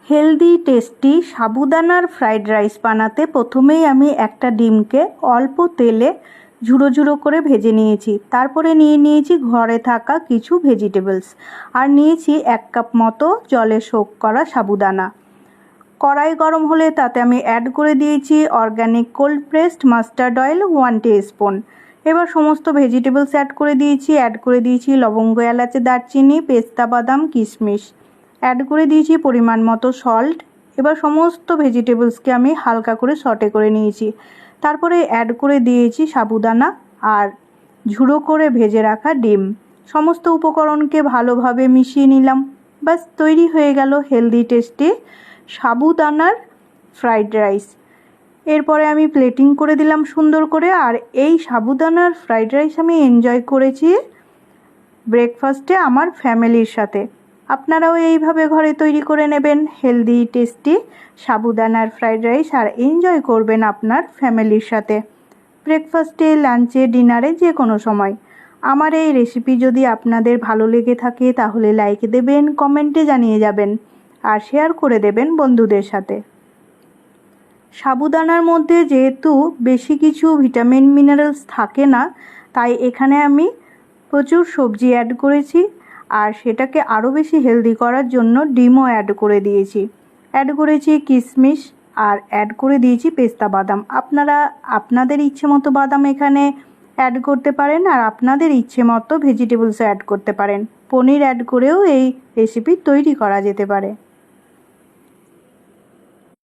Healthy tasty সাবুদানার fried rice বানাতে প্রথমেই আমি একটা ডিমকে অল্প তেলে ঝুড়ো ঝুড়ো করে ভেজে নিয়েছি। তারপরে নিয়েছি ঘরে থাকা কিছু ভেজিটেবলস, আর নিয়েছি 1 কাপ মতো জলে সোক করা সাবুদানা। কড়াই গরম হলে তাতে আমি অ্যাড করে দিয়েছি organic cold pressed mustard oil 1 teaspoon. এবার সমস্ত ভেজিটেবলস অ্যাড করে দিয়েছি লবঙ্গ, এলাচ, দারচিনি, পেস্তা বাদাম, কিশমিশ। অ্যাড করে দিয়েছি পরিমাণ মতো সল্ট। এবার সমস্ত ভেজিটেবলসকে আমি হালকা করে সটে করে নিয়েছি। তারপরে অ্যাড করে দিয়েছি সাবুদানা আর ঝুড়ো করে ভেজে রাখা ডিম। সমস্ত উপকরণকে ভালোভাবে মিশিয়ে নিলাম। বাস তৈরি হয়ে গেল হেলদি টেস্টি সাবুদানার ফ্রাইড রাইস। এরপরে আমি প্লেটিং করে দিলাম সুন্দর করে। আর এই সাবুদানার ফ্রাইড রাইস আমি এনজয় করেছি ব্রেকফাস্টে আমার ফ্যামিলির সাথে। আপনারাও এইভাবে ঘরে তৈরি করে নেবেন হেলদি টেস্টি সাবুদানার ফ্রাইড রাইস আর এনজয় করবেন আপনার ফ্যামিলির সাথে ব্রেকফাস্টে, লাঞ্চে, ডিনারে, যে কোনো সময়। আমার এই রেসিপি যদি আপনাদের ভালো লেগে থাকে তাহলে লাইক দেবেন, কমেন্টে জানিয়ে যাবেন আর শেয়ার করে দেবেন বন্ধুদের সাথে। সাবুদানার মধ্যে যেহেতু বেশি কিছু ভিটামিন মিনারেলস থাকে না, তাই এখানে আমি প্রচুর সবজি অ্যাড করেছি আর সেটাকে আরও বেশি হেলদি করার জন্য ডিমও অ্যাড করে দিয়েছি। অ্যাড করেছি কিশমিশ আর অ্যাড করে দিয়েছি পেস্তা বাদাম। আপনারা আপনাদের ইচ্ছে মতো বাদাম এখানে অ্যাড করতে পারেন আর আপনাদের ইচ্ছে মতো ভেজিটেবলসও অ্যাড করতে পারেন। পনির অ্যাড করেও এই রেসিপি তৈরি করা যেতে পারে।